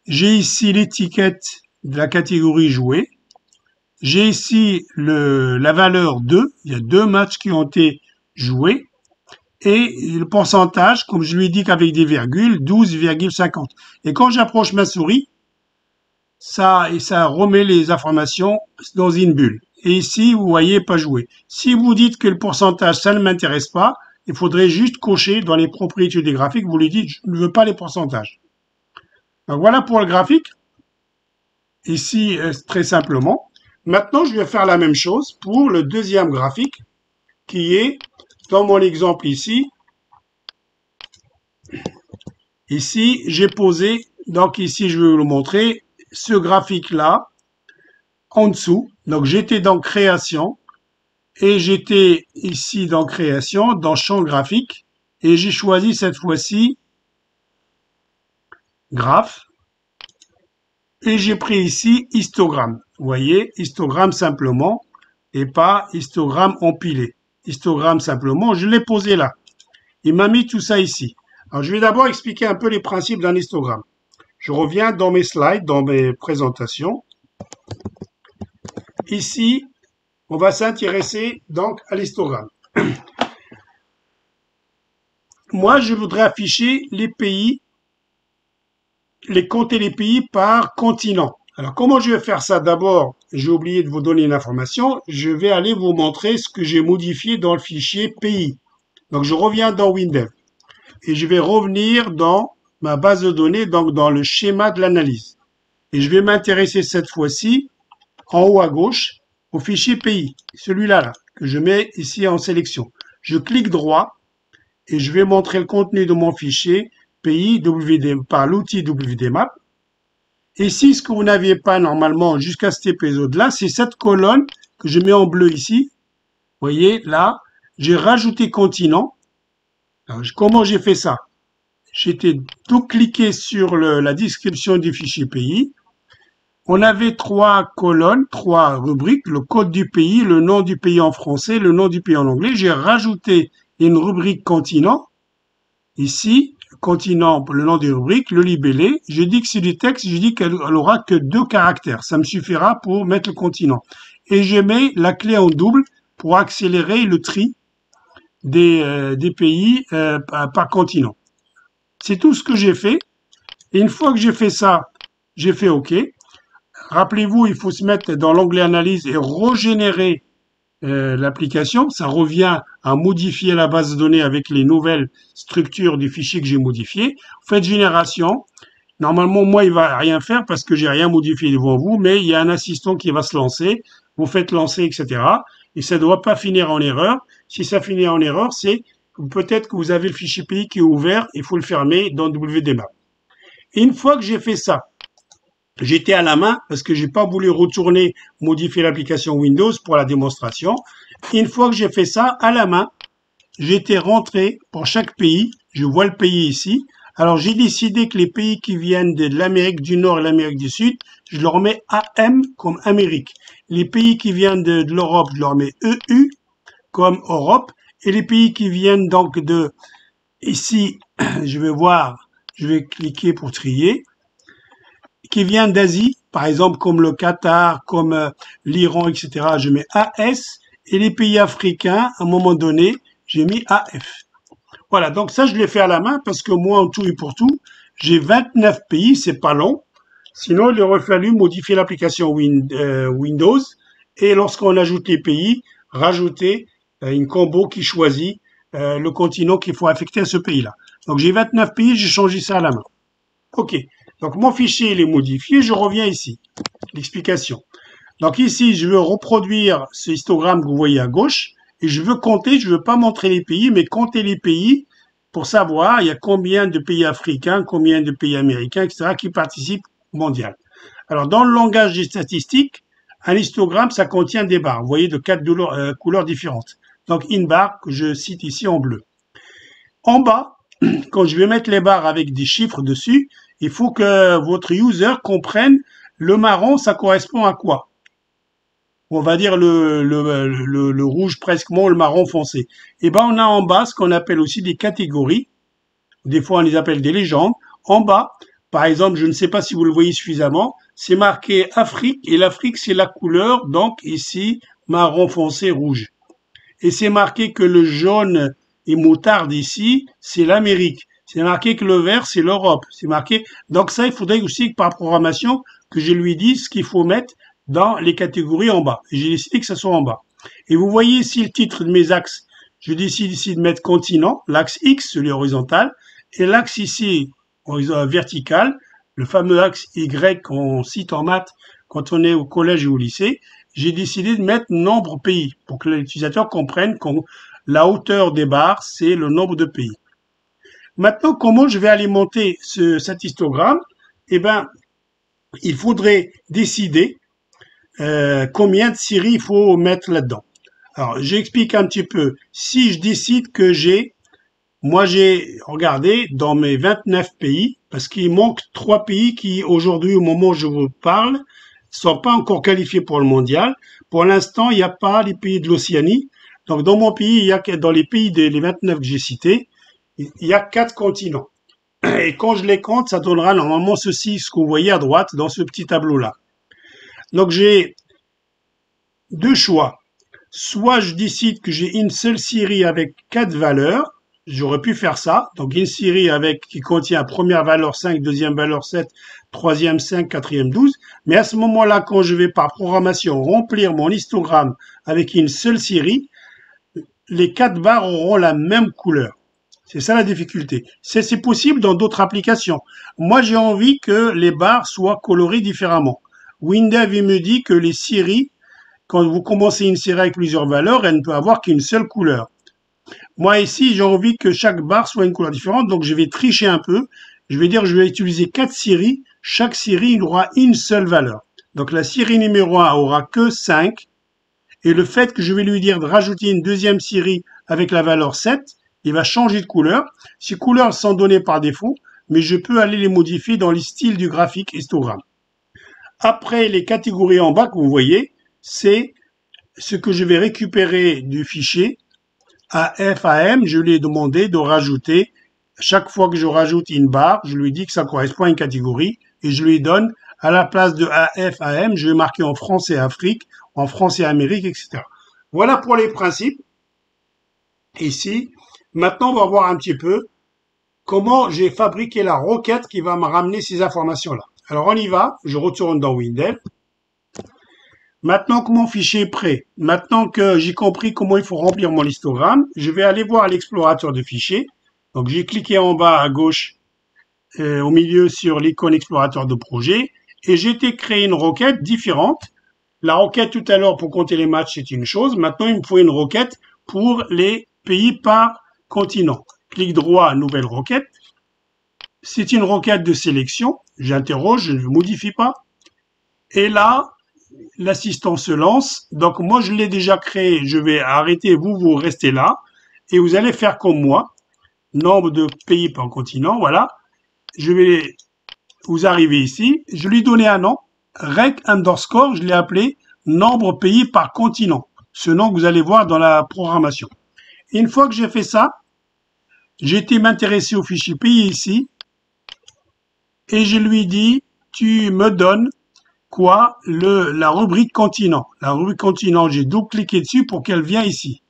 J'ai ici l'étiquette de la catégorie jouée. J'ai ici la valeur 2. Il y a 2 matchs qui ont été joués. Et le pourcentage, comme je lui dis qu'avec des virgules, 12,50. Et quand j'approche ma souris, ça remet les informations dans une bulle. Et ici, vous voyez, pas joué. Si vous dites que le pourcentage, ça ne m'intéresse pas, il faudrait juste cocher dans les propriétés des graphiques, vous lui dites, je ne veux pas les pourcentages. Donc voilà pour le graphique. Ici, très simplement. Maintenant, je vais faire la même chose pour le deuxième graphique, qui est, dans mon exemple ici, j'ai posé, donc ici, je vais vous le montrer, ce graphique-là, en dessous. Donc, j'étais dans création, et j'étais ici dans création, dans champ graphique, et j'ai choisi cette fois-ci graphe, et j'ai pris ici histogramme. Vous voyez, histogramme simplement, et pas histogramme empilé. Histogramme simplement, je l'ai posé là. Il m'a mis tout ça ici. Alors, je vais d'abord expliquer un peu les principes d'un histogramme. Je reviens dans mes slides, dans mes présentations. Ici, on va s'intéresser donc à l'histogramme. Moi, je voudrais afficher les pays, compter les pays par continent. Alors, comment je vais faire ça? D'abord, j'ai oublié de vous donner une information. Je vais aller vous montrer ce que j'ai modifié dans le fichier pays. Donc, je reviens dans Windev. Et je vais revenir dans ma base de données, donc dans le schéma de l'analyse. Et je vais m'intéresser cette fois-ci, en haut à gauche, au fichier pays, celui-là, là, que je mets ici en sélection. Je clique droit et je vais montrer le contenu de mon fichier pays par l'outil WDMap. Ici, ce que vous n'aviez pas normalement jusqu'à cet épisode-là, c'est cette colonne que je mets en bleu ici. Vous voyez, là, j'ai rajouté continent. Alors, comment j'ai fait ça? J'étais tout cliqué sur la description du fichier pays. On avait 3 colonnes, 3 rubriques, le code du pays, le nom du pays en français, le nom du pays en anglais. J'ai rajouté une rubrique continent. Ici, continent, le nom des rubriques, le libellé. Je dis que c'est du texte, je dis qu'elle aura que 2 caractères. Ça me suffira pour mettre le continent. Et je mets la clé en double pour accélérer le tri des pays par continent. C'est tout ce que j'ai fait. Et une fois que j'ai fait ça, j'ai fait OK. Rappelez-vous, il faut se mettre dans l'onglet analyse et régénérer l'application. Ça revient à modifier la base de données avec les nouvelles structures du fichier que j'ai modifié. Vous faites génération. Normalement, moi, il va rien faire parce que j'ai rien modifié devant vous, mais il y a un assistant qui va se lancer. Vous faites lancer, etc. Et ça ne doit pas finir en erreur. Si ça finit en erreur, c'est peut-être que vous avez le fichier pays qui est ouvert, il faut le fermer dans WDMap. Et une fois que j'ai fait ça, j'étais à la main parce que j'ai pas voulu retourner modifier l'application Windows pour la démonstration. Et une fois que j'ai fait ça à la main, j'étais rentré pour chaque pays. Je vois le pays ici. Alors j'ai décidé que les pays qui viennent de l'Amérique du Nord et l'Amérique du Sud, je leur mets AM comme Amérique. Les pays qui viennent de l'Europe, je leur mets EU comme Europe. Et les pays qui viennent donc de ici, je vais cliquer pour trier, qui viennent d'Asie, par exemple comme le Qatar, comme l'Iran, etc., je mets AS. Et les pays africains, à un moment donné, j'ai mis AF. Voilà, donc ça, je l'ai fait à la main parce que moi, en tout et pour tout, j'ai 29 pays, c'est pas long. Sinon, il aurait fallu modifier l'application Windows et lorsqu'on ajoute les pays, rajouter une combo qui choisit le continent qu'il faut affecter à ce pays-là. Donc, j'ai 29 pays, j'ai changé ça à la main. OK. Donc, mon fichier, il est modifié. Je reviens ici. L'explication. Donc, ici, je veux reproduire ce histogramme que vous voyez à gauche. Et je veux compter, je veux pas montrer les pays, mais compter les pays pour savoir il y a combien de pays africains, combien de pays américains, etc., qui participent au mondial. Alors, dans le langage des statistiques, un histogramme, ça contient des barres. Vous voyez, de 4 couleurs différentes. Donc, une barre que je cite ici en bleu. En bas, quand je vais mettre les barres avec des chiffres dessus, il faut que votre user comprenne le marron, ça correspond à quoi? On va dire le rouge presque le marron foncé. Et ben on a en bas ce qu'on appelle aussi des catégories. Des fois on les appelle des légendes. En bas, par exemple, je ne sais pas si vous le voyez suffisamment, c'est marqué Afrique et l'Afrique c'est la couleur, donc ici marron foncé rouge. Et c'est marqué que le jaune et moutarde ici c'est l'Amérique. C'est marqué que le vert c'est l'Europe. C'est marqué. Donc ça il faudrait aussi que par programmation que je lui dise ce qu'il faut mettre dans les catégories en bas. J'ai décidé que ça soit en bas. Et vous voyez ici le titre de mes axes. Je décide ici de mettre continent, l'axe X, celui horizontal, et l'axe ici vertical, le fameux axe Y qu'on cite en maths quand on est au collège ou au lycée. J'ai décidé de mettre nombre pays pour que l'utilisateur comprenne que la hauteur des barres, c'est le nombre de pays. Maintenant, comment je vais alimenter cet histogramme? Eh ben, il faudrait décider combien de séries il faut mettre là-dedans. Alors, j'explique un petit peu. Si je décide que moi j'ai regardé dans mes 29 pays, parce qu'il manque 3 pays qui, aujourd'hui, au moment où je vous parle, sont pas encore qualifiés pour le mondial. Pour l'instant, il n'y a pas les pays de l'Océanie. Donc, dans mon pays, dans les pays les 29 que j'ai cités, il y a 4 continents. Et quand je les compte, ça donnera normalement ceci, ce que vous voyez à droite, dans ce petit tableau-là. Donc, j'ai 2 choix. Soit je décide que j'ai une seule série avec 4 valeurs. J'aurais pu faire ça. Donc, une série qui contient première valeur 5, deuxième valeur 7, troisième 5, quatrième 12. Mais à ce moment-là, quand je vais par programmation remplir mon histogramme avec une seule série, les 4 barres auront la même couleur. C'est ça la difficulté. C'est possible dans d'autres applications. Moi, j'ai envie que les barres soient colorées différemment. Windev, il me dit que les séries, quand vous commencez une série avec plusieurs valeurs, elle ne peut avoir qu'une seule couleur. Moi ici, j'ai envie que chaque barre soit une couleur différente, donc je vais tricher un peu. Je vais dire je vais utiliser 4 séries. Chaque série il aura une seule valeur. Donc la série numéro 1 aura que 5. Et le fait que je vais lui dire de rajouter une deuxième série avec la valeur 7, il va changer de couleur. Ces couleurs sont données par défaut, mais je peux aller les modifier dans les styles du graphique histogramme. Après, les catégories en bas que vous voyez, c'est ce que je vais récupérer du fichier AFAM. Je lui ai demandé de rajouter, chaque fois que je rajoute une barre, je lui dis que ça correspond à une catégorie et je lui donne, à la place de AFAM, je vais marquer en France et Afrique, en France et Amérique, etc. Voilà pour les principes. Ici, maintenant, on va voir un petit peu comment j'ai fabriqué la requête qui va me ramener ces informations-là. Alors, on y va. Je retourne dans Windows. Maintenant que mon fichier est prêt, maintenant que j'ai compris comment il faut remplir mon histogramme, je vais aller voir l'explorateur de fichiers. Donc, j'ai cliqué en bas à gauche, au milieu sur l'icône explorateur de projet, et j'ai été créer une requête différente. La requête tout à l'heure pour compter les matchs, c'est une chose. Maintenant, il me faut une requête pour les pays par continent. Clic droit, nouvelle requête. C'est une requête de sélection. J'interroge, je ne modifie pas. Et là, l'assistant se lance. Donc, moi, je l'ai déjà créé. Je vais arrêter. Vous restez là. Et vous allez faire comme moi. Nombre de pays par continent. Voilà. Je vais, vous arrivez ici. Je lui ai donné un nom. Rec underscore. Je l'ai appelé nombre pays par continent. Ce nom que vous allez voir dans la programmation. Et une fois que j'ai fait ça, j'ai été m'intéresser au fichier pays ici. Et je lui dis, tu me donnes quoi? La rubrique continent. La rubrique continent, j'ai double-cliqué dessus pour qu'elle vienne ici.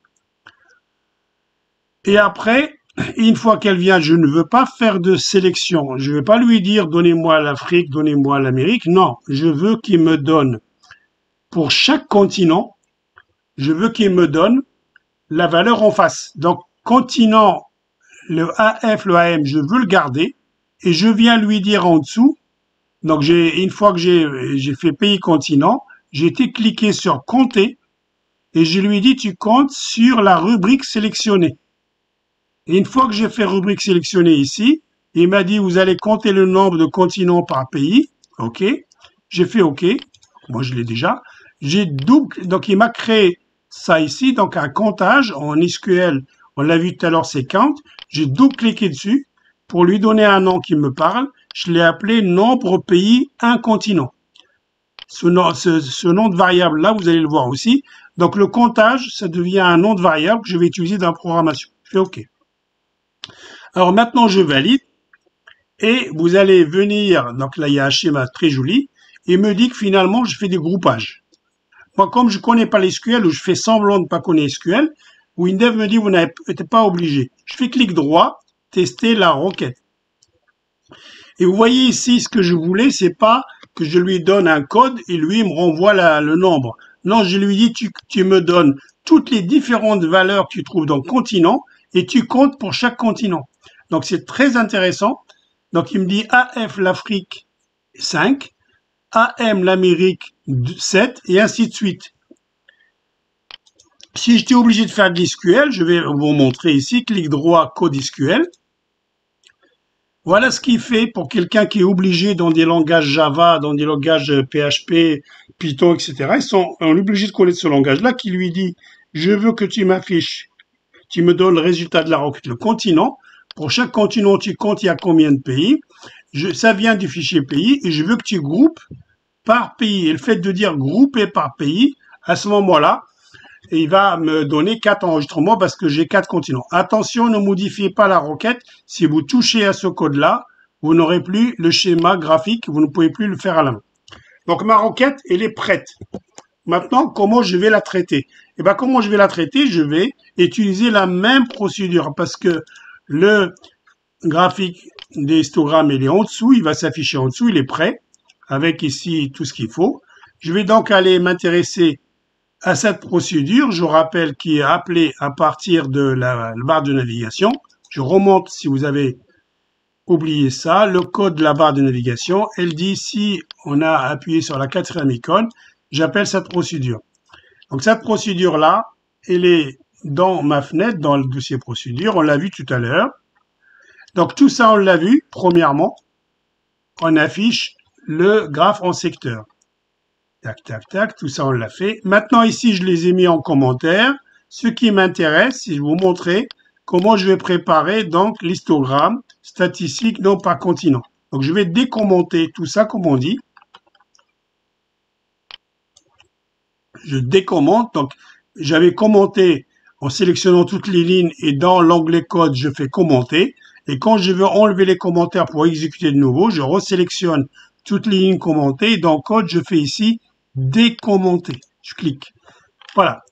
Et après, une fois qu'elle vient, je ne veux pas faire de sélection. Je ne vais pas lui dire, donnez-moi l'Afrique, donnez-moi l'Amérique. Non, je veux qu'il me donne, pour chaque continent, je veux qu'il me donne la valeur en face. Donc, continent, le AF, le AM, je veux le garder. Et je viens lui dire en dessous, donc une fois que j'ai fait pays continent, j'ai été cliqué sur compter et je lui dis tu comptes sur la rubrique sélectionnée. Et une fois que j'ai fait rubrique sélectionnée ici, il m'a dit vous allez compter le nombre de continents par pays. OK. J'ai fait OK. Moi je l'ai déjà. J'ai double, donc il m'a créé ça ici, donc un comptage en SQL. On l'a vu tout à l'heure, c'est count. J'ai double-cliqué dessus pour lui donner un nom qui me parle. Je l'ai appelé nombre pays un continent. Ce nom de variable-là, vous allez le voir aussi. Donc, le comptage, ça devient un nom de variable que je vais utiliser dans la programmation. Je fais OK. Alors, maintenant, je valide. Et vous allez venir, donc là, il y a un schéma très joli. Il me dit que finalement, je fais des groupages. Moi, comme je connais pas l'SQL ou je fais semblant de ne pas connaître SQL, Windows me dit vous n'êtes pas obligé. Je fais clic droit, tester la requête. Et vous voyez ici, ce que je voulais, c'est pas que je lui donne un code et lui me renvoie le nombre. Non, je lui dis tu me donnes toutes les différentes valeurs que tu trouves dans le continent et tu comptes pour chaque continent. Donc c'est très intéressant. Donc il me dit AF l'Afrique 5, AM l'Amérique 7 et ainsi de suite. Si j'étais obligé de faire de l'SQL, je vais vous montrer ici, clic droit, code SQL. Voilà ce qu'il fait pour quelqu'un qui est obligé dans des langages Java, dans des langages PHP, Python, etc. Ils sont obligés de connaître ce langage-là qui lui dit « Je veux que tu m'affiches, tu me donnes le résultat de la requête, le continent. Pour chaque continent, tu comptes il y a combien de pays. Ça vient du fichier pays et je veux que tu groupes par pays. » Et le fait de dire « grouper par pays », à ce moment-là, il va me donner 4 enregistrements parce que j'ai 4 continents. Attention, ne modifiez pas la requête. Si vous touchez à ce code-là, vous n'aurez plus le schéma graphique. Vous ne pouvez plus le faire à la main. Donc, ma requête, elle est prête. Maintenant, comment je vais la traiter? Eh bien, comment je vais la traiter? Je vais utiliser la même procédure parce que le graphique des histogrammes, il est en dessous. Il va s'afficher en dessous. Il est prêt avec ici tout ce qu'il faut. Je vais donc aller m'intéresser à cette procédure, je rappelle, qui est appelée à partir de la barre de navigation. Je remonte si vous avez oublié ça. Le code de la barre de navigation, elle dit si on a appuyé sur la 4e icône, j'appelle cette procédure. Donc cette procédure-là, elle est dans ma fenêtre, dans le dossier procédure, on l'a vu tout à l'heure. Donc tout ça, on l'a vu, premièrement, on affiche le graphe en secteur. Tac, tac, tac, tout ça on l'a fait. Maintenant ici, je les ai mis en commentaire. Ce qui m'intéresse, c'est de vous montrer comment je vais préparer donc l'histogramme statistique non par continent. Donc je vais décommenter tout ça comme on dit. Je décommente, donc j'avais commenté en sélectionnant toutes les lignes et dans l'onglet code, je fais commenter. Et quand je veux enlever les commentaires pour exécuter de nouveau, je resélectionne toutes les lignes commentées et dans code, je fais ici décommenter. Je clique. Voilà.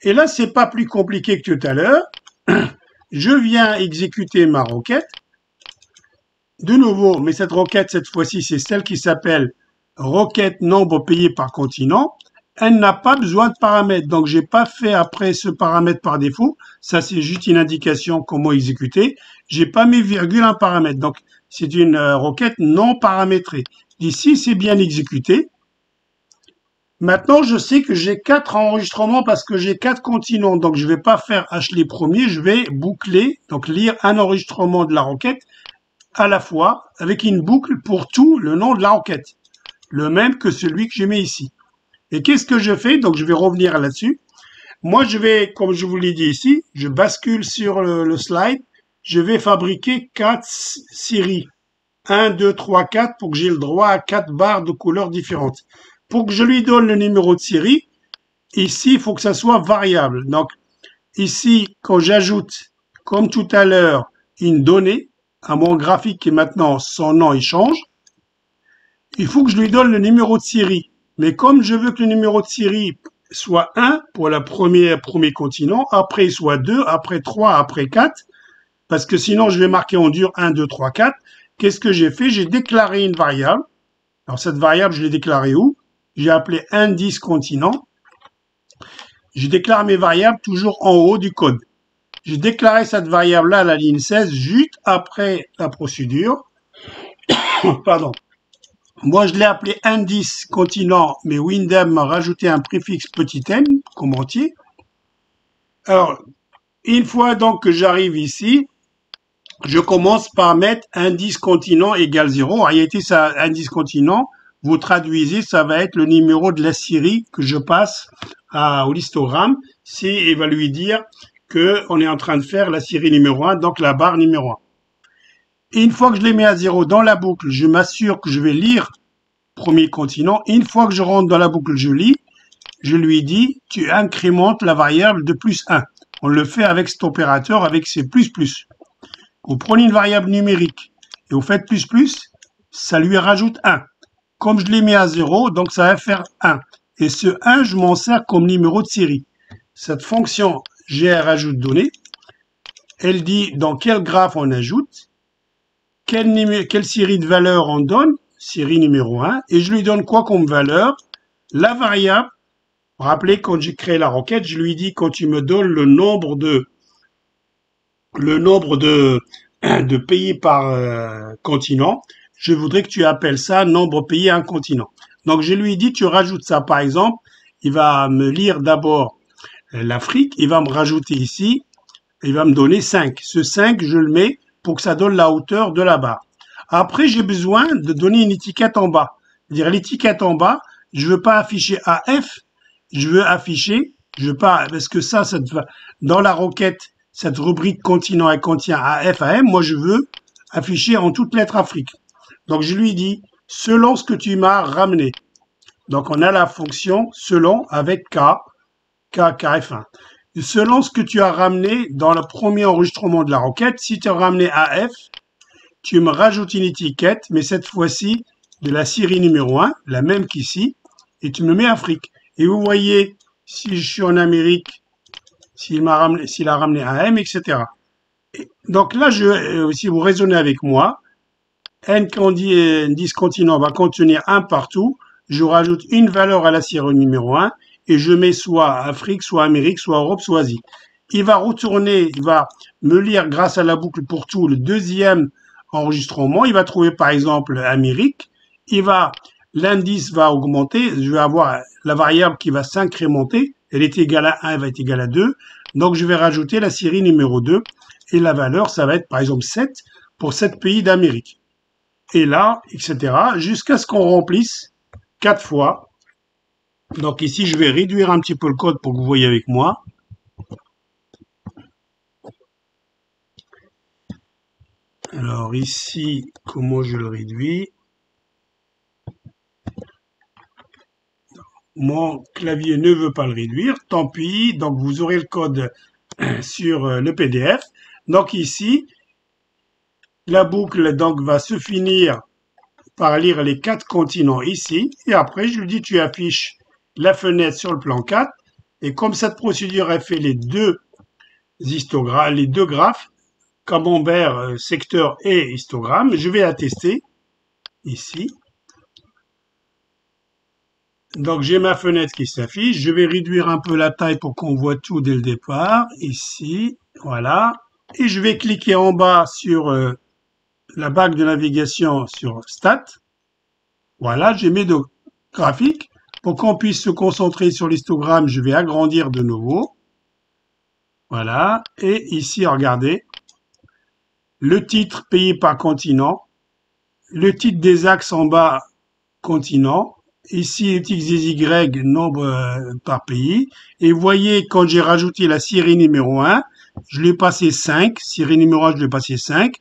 Et là, c'est pas plus compliqué que tout à l'heure. Je viens exécuter ma requête. De nouveau, mais cette requête, cette fois-ci, c'est celle qui s'appelle requête nombre payé par continent. Elle n'a pas besoin de paramètres. Donc, j'ai pas fait après ce paramètre par défaut. Ça, c'est juste une indication comment exécuter. J'ai pas mis virgule un paramètre. Donc, c'est une requête non paramétrée. Ici, c'est bien exécuté. Maintenant, je sais que j'ai 4 enregistrements parce que j'ai 4 continents. Donc, je vais pas faire H les premiers. Je vais boucler, donc lire un enregistrement de la requête à la fois avec une boucle pour tout le nom de la requête. Le même que celui que j'ai mis ici. Et qu'est-ce que je fais? Donc, je vais revenir là-dessus. Moi, je vais, comme je vous l'ai dit ici, je bascule sur le slide. Je vais fabriquer 4 séries. 1, 2, 3, 4 pour que j'ai le droit à 4 barres de couleurs différentes. Pour que je lui donne le numéro de série, ici, il faut que ça soit variable. Donc, ici, quand j'ajoute, comme tout à l'heure, une donnée à mon graphique qui maintenant, son nom, il change, il faut que je lui donne le numéro de série. Mais comme je veux que le numéro de série soit 1 pour le premier continent, après il soit 2, après 3, après 4, parce que sinon je vais marquer en dur 1, 2, 3, 4. Qu'est-ce que j'ai fait? J'ai déclaré une variable. Alors cette variable, je l'ai déclarée où? J'ai appelé indice continent. Je déclare mes variables toujours en haut du code. J'ai déclaré cette variable-là à la ligne 16, juste après la procédure. Pardon. Moi, je l'ai appelé indice continent, mais Windem m'a rajouté un préfixe petit n, comme entier. Alors, une fois donc que j'arrive ici, je commence par mettre indice continent égale 0. En réalité, ça, indice continent, vous traduisez, ça va être le numéro de la série que je passe au histogramme. Il va lui dire qu'on est en train de faire la série numéro 1, donc la barre numéro 1. Et une fois que je l'ai mis à 0 dans la boucle, je m'assure que je vais lire premier continent. Une fois que je rentre dans la boucle, je lis, je lui dis, tu incrémentes la variable de plus 1. On le fait avec cet opérateur, avec ces plus. Vous prenez une variable numérique et vous faites plus, ça lui rajoute 1. Comme je l'ai mis à 0, donc ça va faire 1. Et ce 1, je m'en sers comme numéro de série. Cette fonction gr-ajoute données, elle dit dans quel graphe on ajoute, quelle série de valeurs on donne, série numéro 1, et je lui donne quoi comme valeur? La variable. Vous vous rappelez, quand j'ai créé la requête, je lui dis quand tu me donnes le nombre de pays par continent, je voudrais que tu appelles ça nombre pays à un continent. Donc je lui dis, tu rajoutes ça. Par exemple, il va me lire d'abord l'Afrique, il va me rajouter ici, il va me donner 5. Ce 5, je le mets pour que ça donne la hauteur de la barre. Après, j'ai besoin de donner une étiquette en bas. C'est-à-dire l'étiquette en bas, je veux pas afficher AF, je veux afficher, je veux pas, parce que ça dans la requête, cette rubrique continent, elle contient AF, AM. Moi, je veux afficher en toutes lettres Afrique. Donc, je lui dis, selon ce que tu m'as ramené. Donc, on a la fonction selon avec KF1. Selon ce que tu as ramené dans le premier enregistrement de la requête, si tu as ramené AF, tu me rajoutes une étiquette, mais cette fois-ci de la série numéro 1, la même qu'ici, et tu me mets Afrique. Et vous voyez, si je suis en Amérique, s'il a ramené AM, etc. Donc là, si vous raisonnez avec moi, indice continent va contenir 1 partout, je rajoute une valeur à la série numéro 1, et je mets soit Afrique, soit Amérique, soit Europe, soit Asie. Il va retourner, il va me lire grâce à la boucle pour tout le deuxième enregistrement. Il va trouver par exemple Amérique. L'indice va augmenter. Je vais avoir la variable qui va s'incrémenter. Elle est égale à 1, elle va être égale à 2. Donc, je vais rajouter la série numéro 2. Et la valeur, ça va être par exemple 7 pour 7 pays d'Amérique. Et là, etc. jusqu'à ce qu'on remplisse 4 fois. Donc ici, je vais réduire un petit peu le code pour que vous voyez avec moi. Alors ici, comment je le réduis? Mon clavier ne veut pas le réduire, tant pis. Donc vous aurez le code sur le PDF. Donc ici, la boucle donc va se finir par lire les 4 continents ici. Et après, je lui dis, tu affiches la fenêtre sur le plan 4. Et comme cette procédure a fait les deux histogrammes, les deux graphes, camembert, secteur et histogramme, je vais attester ici. Donc j'ai ma fenêtre qui s'affiche. Je vais réduire un peu la taille pour qu'on voit tout dès le départ. Ici, voilà. Et je vais cliquer en bas sur la bague de navigation sur Stat. Voilà, j'ai mes deux graphiques. Pour qu'on puisse se concentrer sur l'histogramme, je vais agrandir de nouveau. Voilà. Et ici, regardez. Le titre pays par continent. Le titre des axes en bas, continent. Ici, le titre des Y, nombre par pays. Et vous voyez, quand j'ai rajouté la série numéro 1, je l'ai passé 5. Série numéro 1, je l'ai passé 5.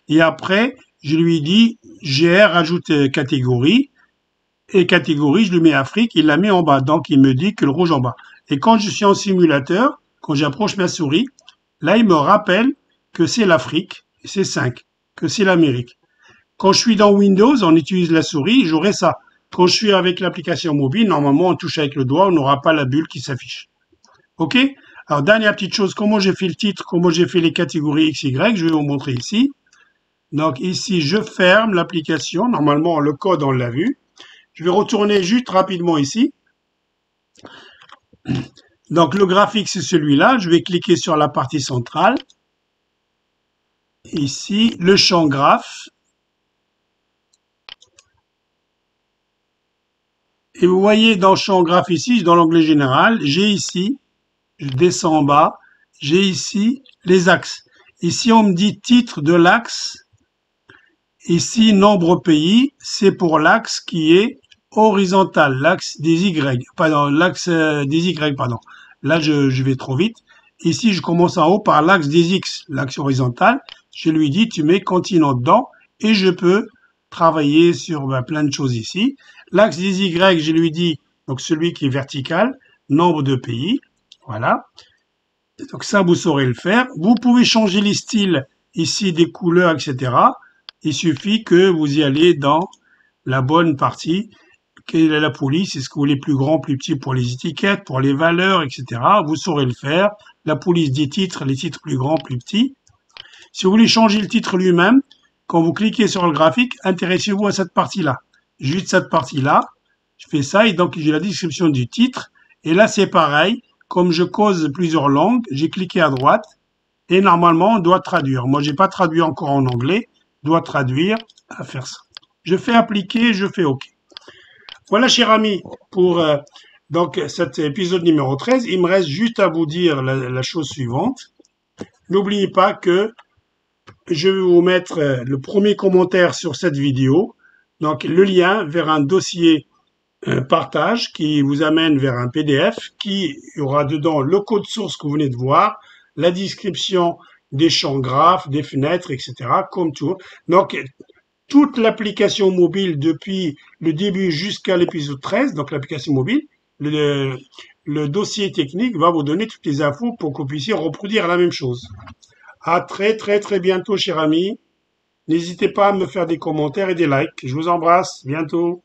Et après, je lui dis, GR, rajoute catégorie. Et catégorie, je lui mets Afrique, il la met en bas. Donc, il me dit que le rouge en bas. Et quand je suis en simulateur, quand j'approche ma souris, là, il me rappelle que c'est l'Afrique, c'est 5, que c'est l'Amérique. Quand je suis dans Windows, on utilise la souris, j'aurai ça. Quand je suis avec l'application mobile, normalement, on touche avec le doigt, on n'aura pas la bulle qui s'affiche. OK? Alors, dernière petite chose, comment j'ai fait le titre, comment j'ai fait les catégories X, Y, je vais vous montrer ici. Donc, ici, je ferme l'application. Normalement, le code, on l'a vu. Je vais retourner juste rapidement ici. Donc, le graphique, c'est celui-là. Je vais cliquer sur la partie centrale. Ici, le champ graphe. Et vous voyez dans le champ graphe ici, dans l'onglet général, j'ai ici, je descends en bas, j'ai ici les axes. Ici, on me dit titre de l'axe. Ici, nombre pays, c'est pour l'axe qui est horizontal, l'axe des Y, pardon, l'axe des Y, pardon. Là, je vais trop vite. Ici, je commence en haut par l'axe des X, l'axe horizontal. Je lui dis, tu mets continent dedans et je peux travailler sur plein de choses ici. L'axe des Y, je lui dis, donc celui qui est vertical, nombre de pays. Voilà. Donc ça, vous saurez le faire. Vous pouvez changer les styles ici, des couleurs, etc. Il suffit que vous y allez dans la bonne partie. Quelle est la police? Est-ce que vous voulez plus grand, plus petit pour les étiquettes, pour les valeurs, etc. Vous saurez le faire. La police des titres, les titres plus grands, plus petits. Si vous voulez changer le titre lui-même, quand vous cliquez sur le graphique, intéressez-vous à cette partie-là. Juste cette partie-là. Je fais ça et donc j'ai la description du titre. Et là, c'est pareil. Comme je cause plusieurs langues, j'ai cliqué à droite et normalement, on doit traduire. Moi, j'ai pas traduit encore en anglais. Doit traduire à faire ça. Je fais appliquer, je fais OK. Voilà, cher ami, pour donc cet épisode numéro 13. Il me reste juste à vous dire la chose suivante. N'oubliez pas que je vais vous mettre le premier commentaire sur cette vidéo. Donc, le lien vers un dossier partage qui vous amène vers un PDF qui aura dedans le code source que vous venez de voir, la description des champs graphes, des fenêtres, etc. comme tout. Donc, toute l'application mobile depuis le début jusqu'à l'épisode 13, donc l'application mobile, le dossier technique va vous donner toutes les infos pour que vous puissiez reproduire la même chose. À très bientôt, cher ami. N'hésitez pas à me faire des commentaires et des likes. Je vous embrasse. Bientôt.